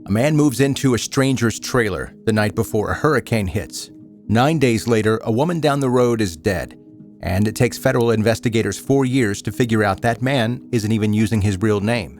A man moves into a stranger's trailer the night before a hurricane hits. 9 days later, a woman down the road is dead, and it takes federal investigators 4 years to figure out that man isn't even using his real name.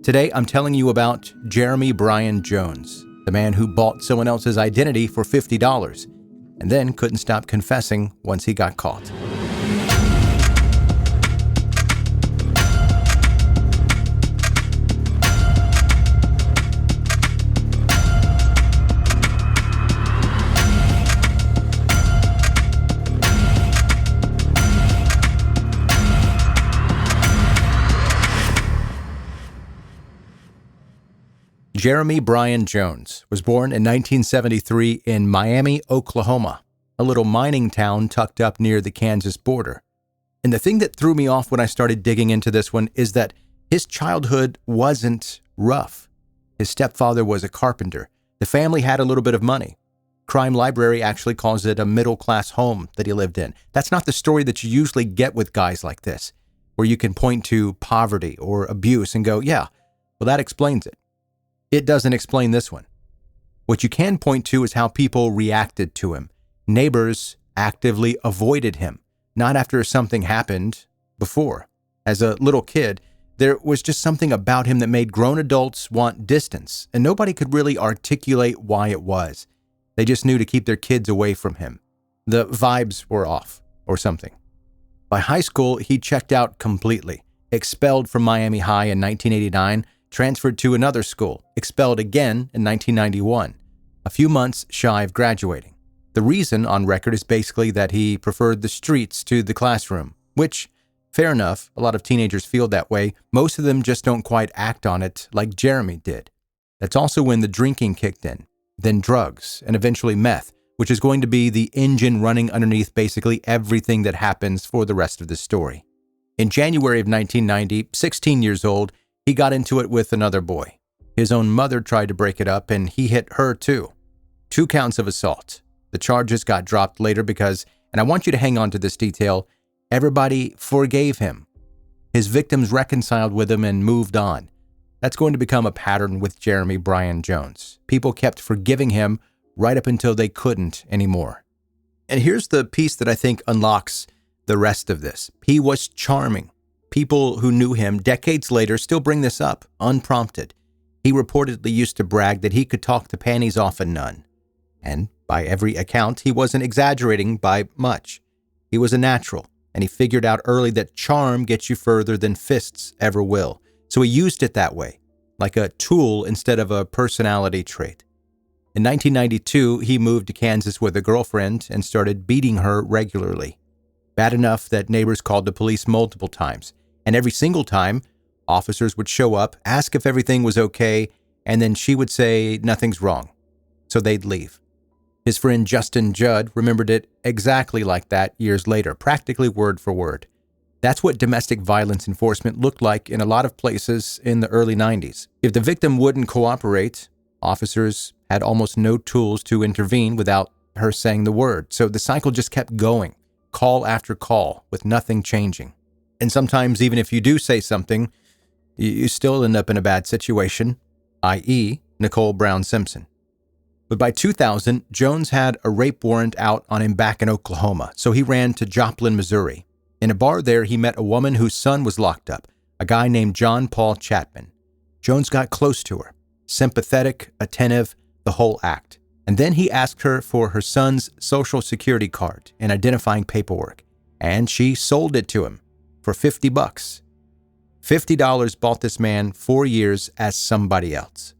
Today, I'm telling you about Jeremy Bryan Jones, the man who bought someone else's identity for $50 and then couldn't stop confessing once he got caught. Jeremy Bryan Jones was born in 1973 in Miami, Oklahoma, a little mining town tucked up near the Kansas border. And the thing that threw me off when I started digging into this one is that his childhood wasn't rough. His stepfather was a carpenter. The family had a little bit of money. Crime Library actually calls it a middle-class home that he lived in. That's not the story that you usually get with guys like this, where you can point to poverty or abuse and go, yeah, well, that explains it. It doesn't explain this one. What you can point to is how people reacted to him. Neighbors actively avoided him, not after something happened before. As a little kid, there was just something about him that made grown adults want distance, and nobody could really articulate why it was. They just knew to keep their kids away from him. The vibes were off, or something. By high school, he checked out completely. Expelled from Miami High in 1989, transferred to another school, expelled again in 1991, a few months shy of graduating. The reason on record is basically that he preferred the streets to the classroom, which, fair enough, a lot of teenagers feel that way. Most of them just don't quite act on it like Jeremy did. That's also when the drinking kicked in, then drugs, and eventually meth, which is going to be the engine running underneath basically everything that happens for the rest of the story. In January of 1990, 16 years old, he got into it with another boy. His own mother tried to break it up, and he hit her too. 2 counts of assault. The charges got dropped later because, and I want you to hang on to this detail, everybody forgave him. His victims reconciled with him and moved on. That's going to become a pattern with Jeremy Bryan Jones. People kept forgiving him right up until they couldn't anymore. And here's the piece that I think unlocks the rest of this. He was charming. People who knew him decades later still bring this up, unprompted. He reportedly used to brag that he could talk the panties off a nun. And by every account, he wasn't exaggerating by much. He was a natural, and he figured out early that charm gets you further than fists ever will. So he used it that way, like a tool instead of a personality trait. In 1992, he moved to Kansas with a girlfriend and started beating her regularly. Bad enough that neighbors called the police multiple times. And every single time, officers would show up, ask if everything was okay, and then she would say nothing's wrong. So they'd leave. His friend Justin Judd remembered it exactly like that years later, practically word for word. That's what domestic violence enforcement looked like in a lot of places in the early 90s. If the victim wouldn't cooperate, officers had almost no tools to intervene without her saying the word. So the cycle just kept going, call after call, with nothing changing. And sometimes even if you do say something, you still end up in a bad situation, i.e. Nicole Brown Simpson. But by 2000, Jones had a rape warrant out on him back in Oklahoma, so he ran to Joplin, Missouri. In a bar there, he met a woman whose son was locked up, a guy named John Paul Chapman. Jones got close to her, sympathetic, attentive, the whole act. And then he asked her for her son's social security card and identifying paperwork, and she sold it to him for $50. $50 bought this man 4 years as somebody else.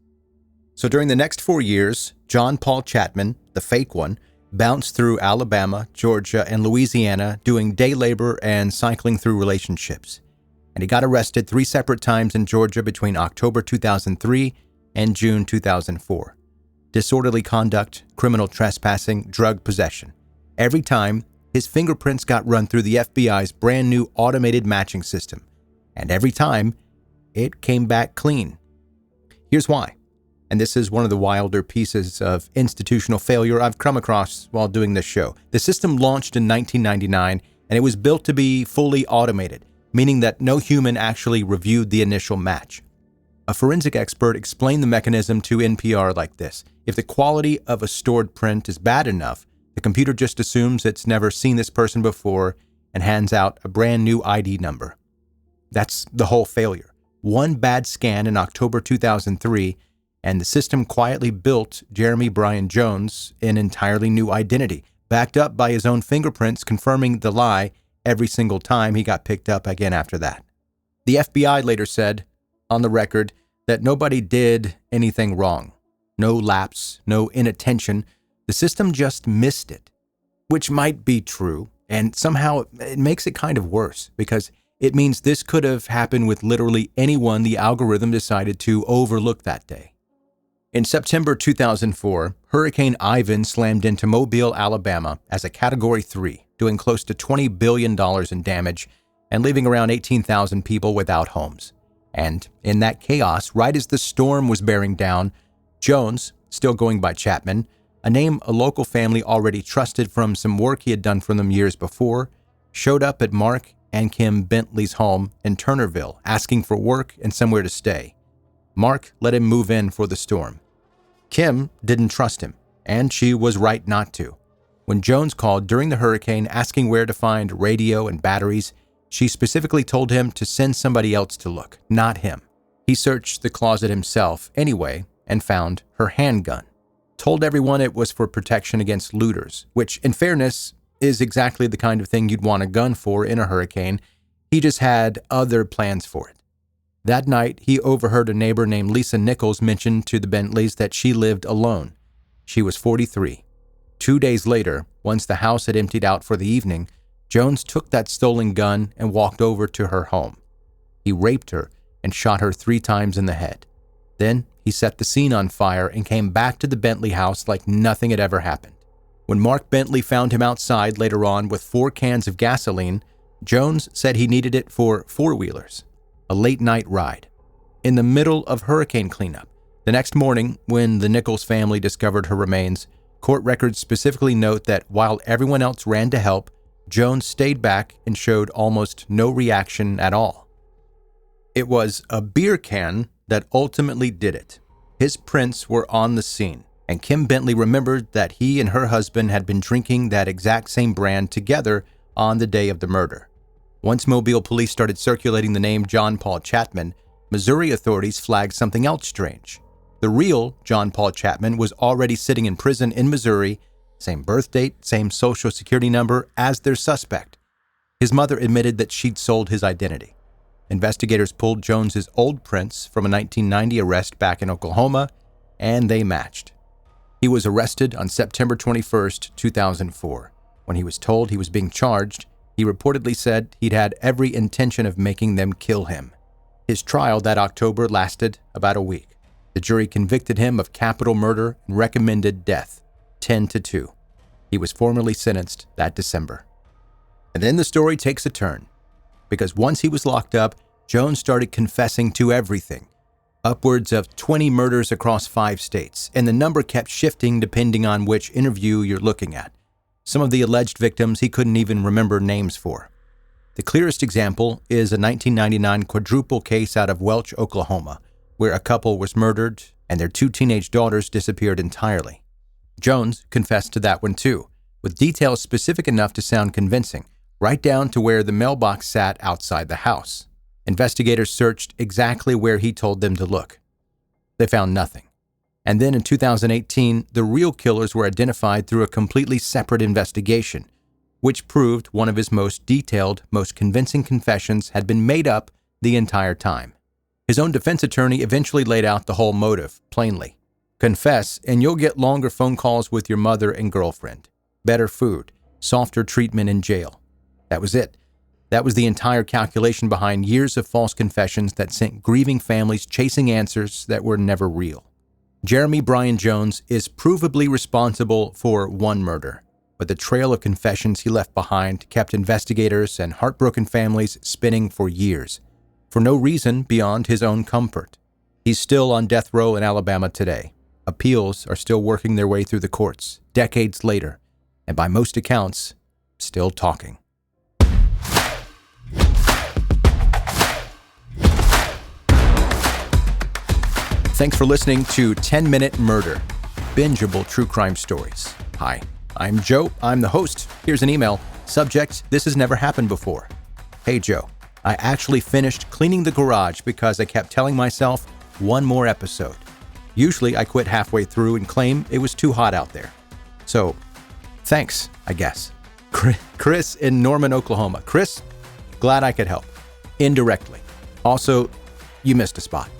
So during the next 4 years, John Paul Chapman, the fake one, bounced through Alabama, Georgia, and Louisiana doing day labor and cycling through relationships. And he got arrested 3 separate times in Georgia between October 2003 and June 2004. Disorderly conduct, criminal trespassing, drug possession. Every time, his fingerprints got run through the FBI's brand new automated matching system. And every time, it came back clean. Here's why. And this is one of the wilder pieces of institutional failure I've come across while doing this show. The system launched in 1999, and it was built to be fully automated, meaning that no human actually reviewed the initial match. A forensic expert explained the mechanism to NPR like this: if the quality of a stored print is bad enough, the computer just assumes it's never seen this person before and hands out a brand new ID number. That's the whole failure. One bad scan in October 2003, and the system quietly built Jeremy Bryan Jones an entirely new identity, backed up by his own fingerprints confirming the lie every single time he got picked up again after that. The FBI later said, on the record, that nobody did anything wrong. No lapse, no inattention. The system just missed it, which might be true, and somehow it makes it kind of worse because it means this could have happened with literally anyone the algorithm decided to overlook that day. In September 2004, Hurricane Ivan slammed into Mobile, Alabama as a Category 3, doing close to $20 billion in damage and leaving around 18,000 people without homes. And in that chaos, right as the storm was bearing down, Jones, still going by Chapman, a name a local family already trusted from some work he had done for them years before, showed up at Mark and Kim Bentley's home in Turnerville, asking for work and somewhere to stay. Mark let him move in for the storm. Kim didn't trust him, and she was right not to. When Jones called during the hurricane asking where to find radio and batteries, she specifically told him to send somebody else to look, not him. He searched the closet himself anyway and found her handgun. Told everyone it was for protection against looters, which, in fairness, is exactly the kind of thing you'd want a gun for in a hurricane. He just had other plans for it. That night, he overheard a neighbor named Lisa Nichols mention to the Bentleys that she lived alone. She was 43. 2 days later, once the house had emptied out for the evening, Jones took that stolen gun and walked over to her home. He raped her and shot her 3 times in the head. Then he set the scene on fire and came back to the Bentley house like nothing had ever happened. When Mark Bentley found him outside later on with 4 cans of gasoline, Jones said he needed it for 4-wheelers, a late-night ride. In the middle of hurricane cleanup, the next morning when the Nichols family discovered her remains, court records specifically note that while everyone else ran to help, Jones stayed back and showed almost no reaction at all. It was a beer can that ultimately did it. His prints were on the scene, and Kim Bentley remembered that he and her husband had been drinking that exact same brand together on the day of the murder. Once Mobile police started circulating the name John Paul Chapman, Missouri authorities flagged something else strange. The real John Paul Chapman was already sitting in prison in Missouri, same birth date, same social security number as their suspect. His mother admitted that she'd sold his identity. Investigators pulled Jones's old prints from a 1990 arrest back in Oklahoma, and they matched. He was arrested on September 21st, 2004. When he was told he was being charged, he reportedly said he'd had every intention of making them kill him. His trial that October lasted about a week. The jury convicted him of capital murder and recommended death, 10-2. He was formally sentenced that December. And then the story takes a turn, because once he was locked up, Jones started confessing to everything. Upwards of 20 murders across 5 states, and the number kept shifting depending on which interview you're looking at. Some of the alleged victims he couldn't even remember names for. The clearest example is a 1999 quadruple case out of Welch, Oklahoma, where a couple was murdered and their 2 teenage daughters disappeared entirely. Jones confessed to that one too, with details specific enough to sound convincing, right down to where the mailbox sat outside the house. Investigators searched exactly where he told them to look. They found nothing. And then in 2018, the real killers were identified through a completely separate investigation, which proved one of his most detailed, most convincing confessions had been made up the entire time. His own defense attorney eventually laid out the whole motive, plainly. Confess, and you'll get longer phone calls with your mother and girlfriend, better food, softer treatment in jail. That was it. That was the entire calculation behind years of false confessions that sent grieving families chasing answers that were never real. Jeremy Bryan Jones is provably responsible for one murder, but the trail of confessions he left behind kept investigators and heartbroken families spinning for years, for no reason beyond his own comfort. He's still on death row in Alabama today. Appeals are still working their way through the courts, decades later, and by most accounts, still talking. Thanks for listening to 10-Minute Murder, bingeable true crime stories. Hi, I'm Joe. I'm the host. Here's an email. Subject, this has never happened before. Hey, Joe. I actually finished cleaning the garage because I kept telling myself one more episode. Usually I quit halfway through and claim it was too hot out there. So, thanks, I guess. Chris in Norman, Oklahoma. Chris, glad I could help. Indirectly. Also, you missed a spot.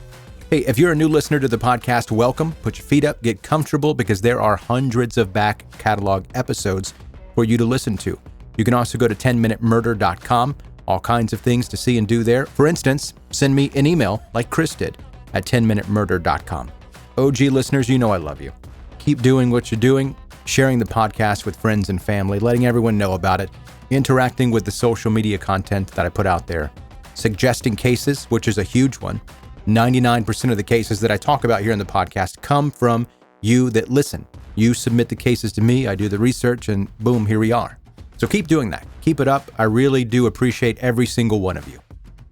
Hey, if you're a new listener to the podcast, welcome. Put your feet up, get comfortable, because there are hundreds of back catalog episodes for you to listen to. You can also go to 10minutemurder.com. All kinds of things to see and do there. For instance, send me an email like Chris did at 10minutemurder.com. OG listeners, you know I love you. Keep doing what you're doing, sharing the podcast with friends and family, letting everyone know about it, interacting with the social media content that I put out there, suggesting cases, which is a huge one. 99% of the cases that I talk about here in the podcast come from you that listen. You submit the cases to me, I do the research, and boom, here we are. So keep doing that. Keep it up. I really do appreciate every single one of you.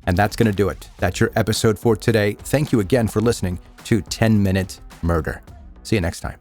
And that's going to do it. That's your episode for today. Thank you again for listening to 10 Minute Murder. See you next time.